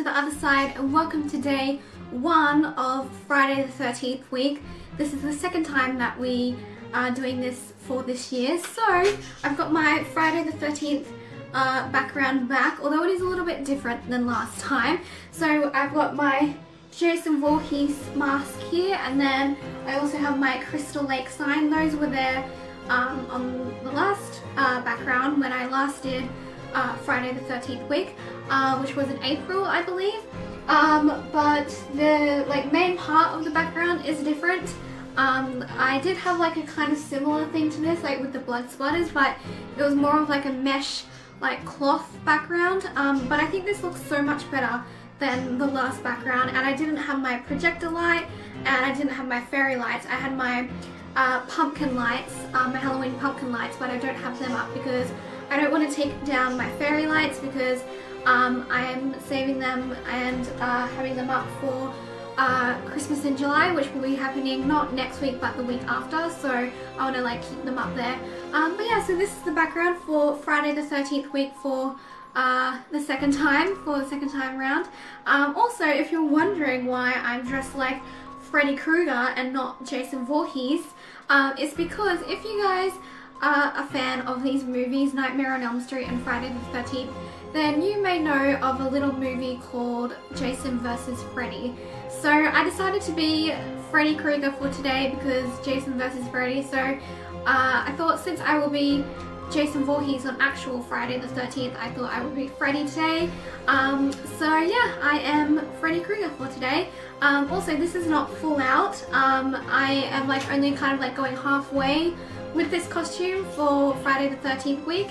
to the other side and welcome to day 1 of Friday the 13th week. This is the second time that we are doing this for this year. So I've got my Friday the 13th background back, although it is a little bit different than last time. So I've got my Jason Voorhees mask here, and then I also have my Crystal Lake sign. Those were there on the last background when I last did Friday the 13th week, which was in April, I believe. But the main part of the background is different. I did have a kind of similar thing to this, with the blood splatters, but it was more of a mesh cloth background. But I think this looks so much better than the last background, and I didn't have my projector light and I didn't have my fairy lights. I had my pumpkin lights, my Halloween pumpkin lights, but I don't have them up because I don't want to take down my fairy lights because I'm saving them and having them up for Christmas in July, which will be happening not next week but the week after, so I want to keep them up there. But yeah, so this is the background for Friday the 13th week for the second time around. Also, if you're wondering why I'm dressed like Freddy Krueger and not Jason Voorhees, it's because if you guys are a fan of these movies, Nightmare on Elm Street and Friday the 13th, then you may know of a little movie called Jason vs. Freddy. So I decided to be Freddy Krueger for today because Jason vs. Freddy, so I thought since I will be Jason Voorhees on actual Friday the 13th, I thought I would be Freddy today. So yeah, I am Freddy Krueger for today. Also, this is not full out. I am only kind of going halfway with this costume for Friday the 13th week.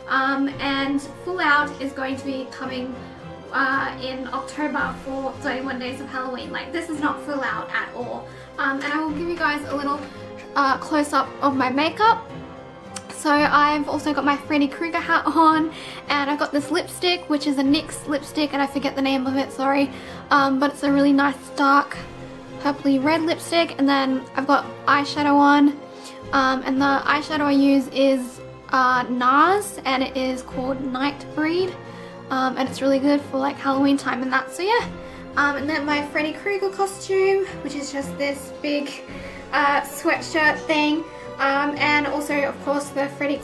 And full out is going to be coming in October for 31 Days of Halloween. This is not full out at all. And I will give you guys a little close-up of my makeup. So I've also got my Freddy Krueger hat on, and I've got this lipstick, which is a NYX lipstick, and I forget the name of it, sorry. But it's a really nice dark purpley red lipstick, and then I've got eyeshadow on. And the eyeshadow I use is NARS, and it is called Nightbreed, and it's really good for Halloween time and that, so yeah. And then my Freddy Krueger costume, which is just this big sweatshirt thing, and also of course the Freddy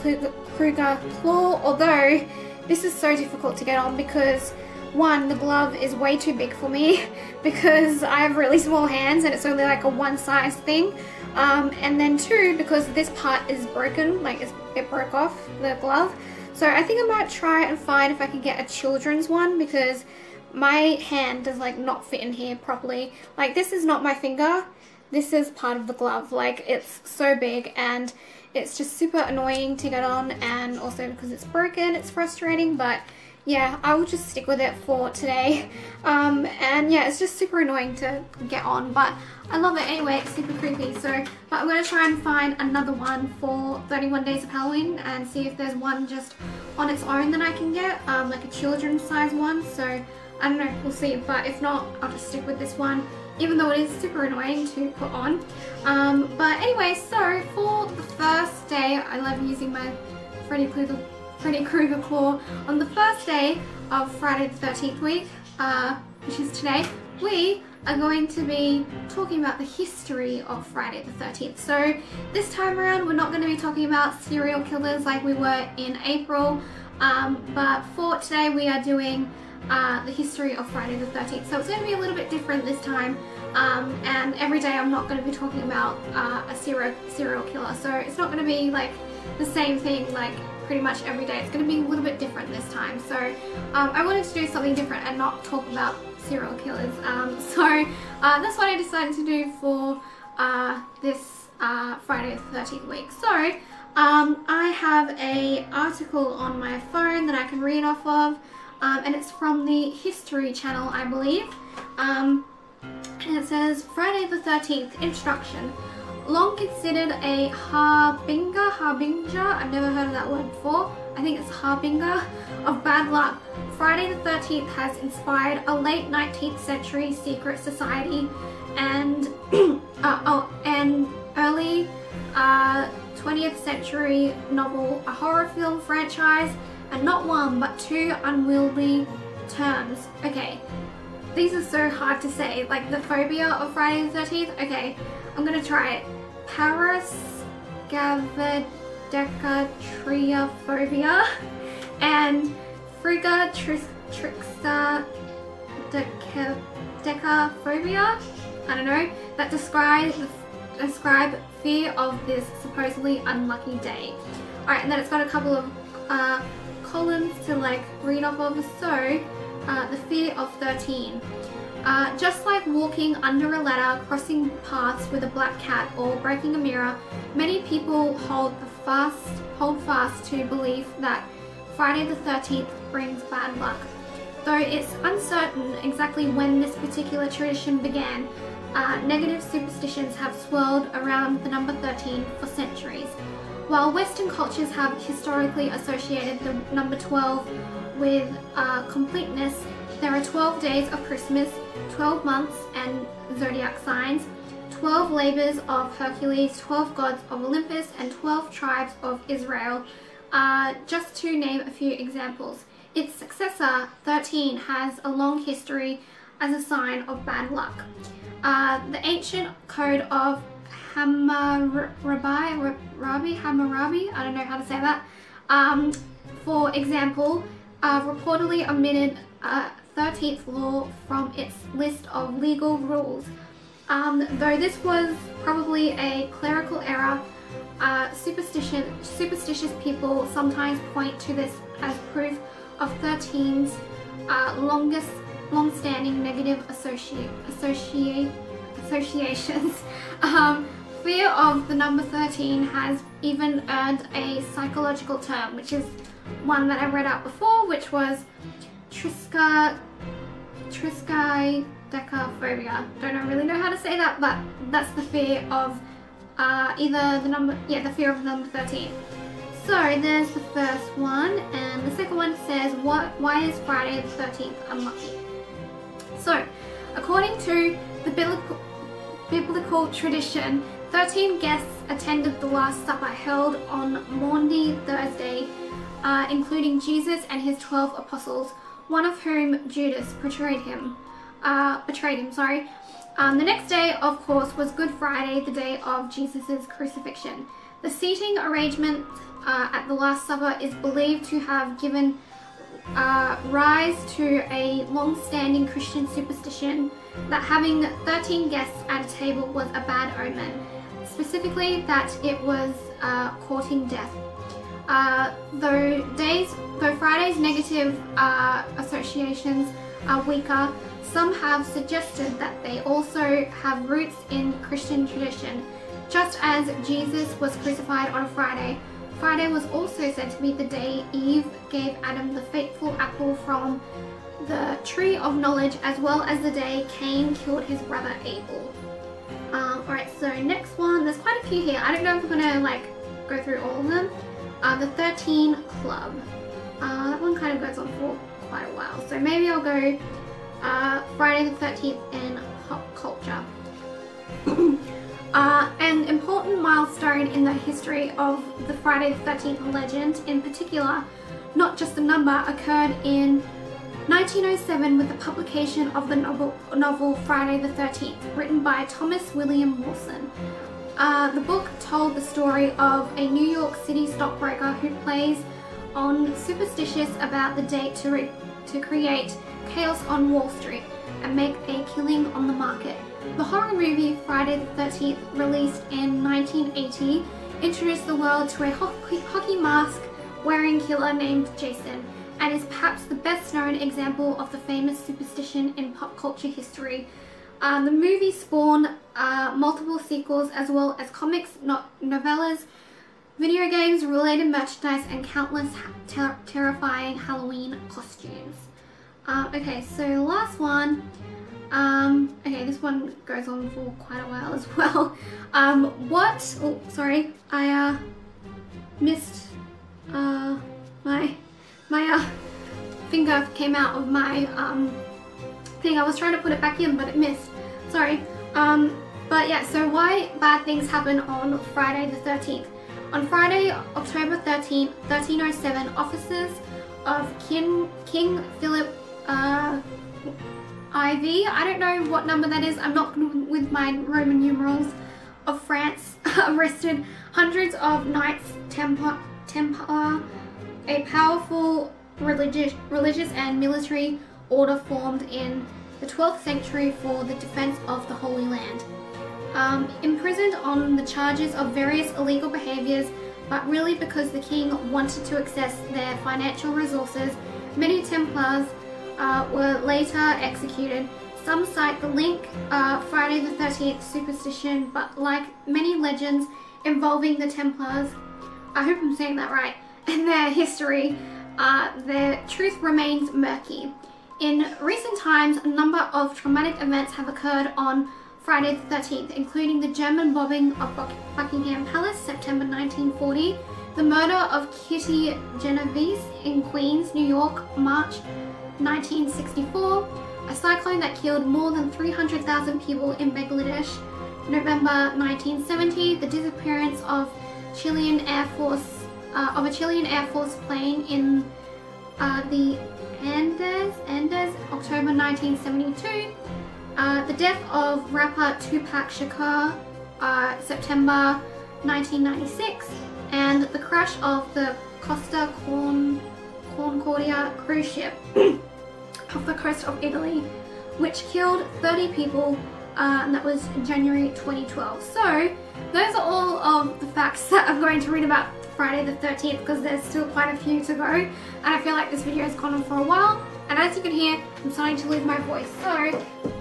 Krueger claw, although this is so difficult to get on because one, the glove is way too big for me because I have really small hands and it's only a one size thing. And then two, because this part is broken, it broke off, the glove. So I think I might try and find if I can get a children's one because my hand does not fit in here properly. This is not my finger, this is part of the glove. It's so big and it's just super annoying to get on, and also because it's broken, it's frustrating, but yeah, I will just stick with it for today. And yeah, it's just super annoying to get on, but I love it anyway, it's super creepy. So, but I'm going to try and find another one for 31 Days of Halloween and see if there's one just on its own that I can get, a children's size one. So, I don't know, we'll see, but if not, I'll just stick with this one, even though it is super annoying to put on. But anyway, so for the first day, I love using my Freddy Krueger claw. On the first day of Friday the 13th week, which is today, we are going to be talking about the history of Friday the 13th. So this time around, we're not going to be talking about serial killers like we were in April, but for today we are doing the history of Friday the 13th. So it's going to be a little bit different this time, and every day I'm not going to be talking about a serial killer. So it's not going to be the same thing pretty much every day. It's going to be a little bit different this time. So I wanted to do something different and not talk about serial killers. So that's what I decided to do for this Friday the 13th week. So I have an article on my phone that I can read off of, and it's from the History Channel, I believe. And it says, Friday the 13th, introduction. Long considered a harbinger, I've never heard of that word before, I think it's harbinger, of bad luck, Friday the 13th has inspired a late 19th century secret society and an early 20th century novel, a horror film franchise, and not one but two unwieldy terms. Okay, these are so hard to say. Like the phobia of Friday the 13th. Okay, I'm gonna try it. Parascavadecatriophobia and Frigatrixadecaphobia. I don't know. That describe fear of this supposedly unlucky day. Alright, and then it's got a couple of columns to like read off of. So, the fear of 13. Just like walking under a ladder, crossing paths with a black cat, or breaking a mirror, many people hold fast to belief that Friday the 13th brings bad luck. Though it's uncertain exactly when this particular tradition began, negative superstitions have swirled around the number 13 for centuries. While Western cultures have historically associated the number 12 with completeness, there are 12 days of Christmas, 12 months and zodiac signs, 12 labors of Hercules, 12 gods of Olympus, and 12 tribes of Israel, just to name a few examples. Its successor, 13, has a long history as a sign of bad luck. The ancient code of Hammurabi, I don't know how to say that, for example, reportedly omitted 13th law from its list of legal rules. Though this was probably a clerical error, superstitious people sometimes point to this as proof of 13's long-standing negative associations. Fear of the number 13 has even earned a psychological term, which is one that I read out before, which was triskaidekaphobia. Don't really know how to say that, but that's the fear of the fear of the number 13. So there's the first one, and the second one says, why is Friday the 13th unlucky? So, according to the biblical tradition, 13 guests attended the Last Supper held on Maundy Thursday, including Jesus and his 12 apostles, one of whom, Judas, betrayed him. The next day, of course, was Good Friday, the day of Jesus' crucifixion. The seating arrangement at the Last Supper is believed to have given rise to a long-standing Christian superstition that having 13 guests at a table was a bad omen, specifically that it was courting death. Though Friday's negative associations are weaker, some have suggested that they also have roots in Christian tradition. Just as Jesus was crucified on a Friday, Friday was also said to be the day Eve gave Adam the fateful apple from the tree of knowledge, as well as the day Cain killed his brother Abel. Alright, so next one, there's quite a few here. I don't know if we're gonna like go through all of them. The 13 Club. That one kind of goes on for quite a while, so maybe I'll go Friday the 13th in pop culture. An important milestone in the history of the Friday the 13th legend, in particular, not just the number, occurred in 1907 with the publication of the novel Friday the 13th, written by Thomas William Wilson. The book told the story of a New York City stockbroker who plays on superstitious about the date to create chaos on Wall Street and make a killing on the market. The horror movie Friday the 13th, released in 1980, introduced the world to a hockey mask wearing killer named Jason, and is perhaps the best known example of the famous superstition in pop culture history. The movie spawned multiple sequels, as well as comics, novellas, video games, related merchandise, and countless terrifying Halloween costumes. Okay, so the last one. Okay, this one goes on for quite a while as well. Oh, sorry, I missed my finger came out of my thing. I was trying to put it back in, but it missed. Sorry. But yeah, so why bad things happen on Friday the 13th? On Friday, October 13th, 1307, officers of King Philip IV. I don't know what number that is. I'm not good with my Roman numerals. Of France arrested hundreds of Knights Templar, a powerful religious and military order formed in the 12th century for the defense of the Holy Land. Imprisoned on the charges of various illegal behaviors, but really because the king wanted to access their financial resources, many Templars were later executed. Some cite the link, Friday the 13th superstition, but like many legends involving the Templars, I hope I'm saying that right, and their history, their truth remains murky. In recent times, a number of traumatic events have occurred on Friday the 13th, including the German bombing of Buckingham Palace, September 1940, the murder of Kitty Genovese in Queens, New York, March 1964, a cyclone that killed more than 300,000 people in Bangladesh, November 1970, the disappearance of a Chilean Air Force plane in the Andes, October 1972, the death of rapper Tupac Shakur, September 1996, and the crash of the Costa Concordia cruise ship off the coast of Italy, which killed 30 people, and that was January 2012. So those are all of the facts that I'm going to read about Friday the 13th, because there's still quite a few to go, and I feel like this video has gone on for a while, and as you can hear, I'm starting to lose my voice, so I'm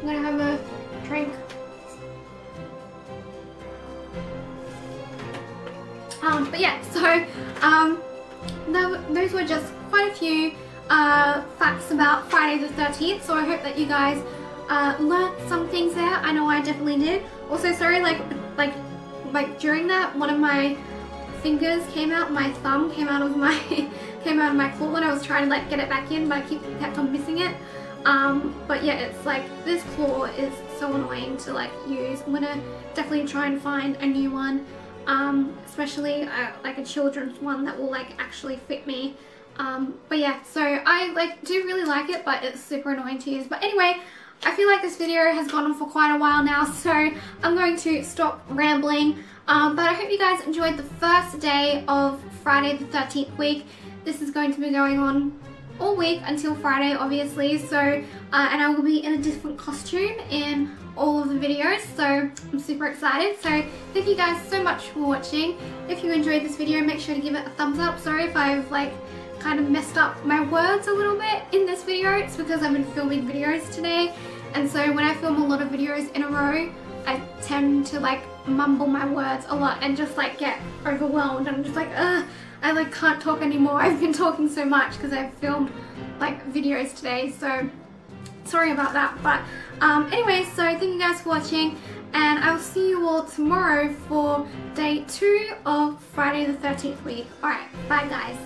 going to have a drink. But yeah, so those were just quite a few facts about Friday the 13th, so I hope that you guys learnt some things there. I know I definitely did. Also, sorry, like during that, one of my fingers came out, my thumb came out of my claw, and I was trying to like get it back in, but I kept on missing it. But yeah, it's like this claw is so annoying to like use. I'm gonna definitely try and find a new one, especially like a children's one that will like actually fit me. But yeah, so I like do really like it, but it's super annoying to use. But anyway, I feel like this video has gone on for quite a while now, so I'm going to stop rambling. But I hope you guys enjoyed the first day of Friday the 13th week. This is going to be going on all week until Friday, obviously, so and I will be in a different costume in all of the videos, so I'm super excited. So thank you guys so much for watching. If you enjoyed this video, make sure to give it a thumbs up. Sorry if I've like kind of messed up my words a little bit in this video. It's because I've been filming videos today, and so when I film a lot of videos in a row, I tend to like mumble my words a lot and just like get overwhelmed. I'm just like, I like can't talk anymore. I've been talking so much because I've filmed like videos today, so sorry about that. But anyway, so thank you guys for watching, and I will see you all tomorrow for day 2 of Friday the 13th week. Alright, bye guys.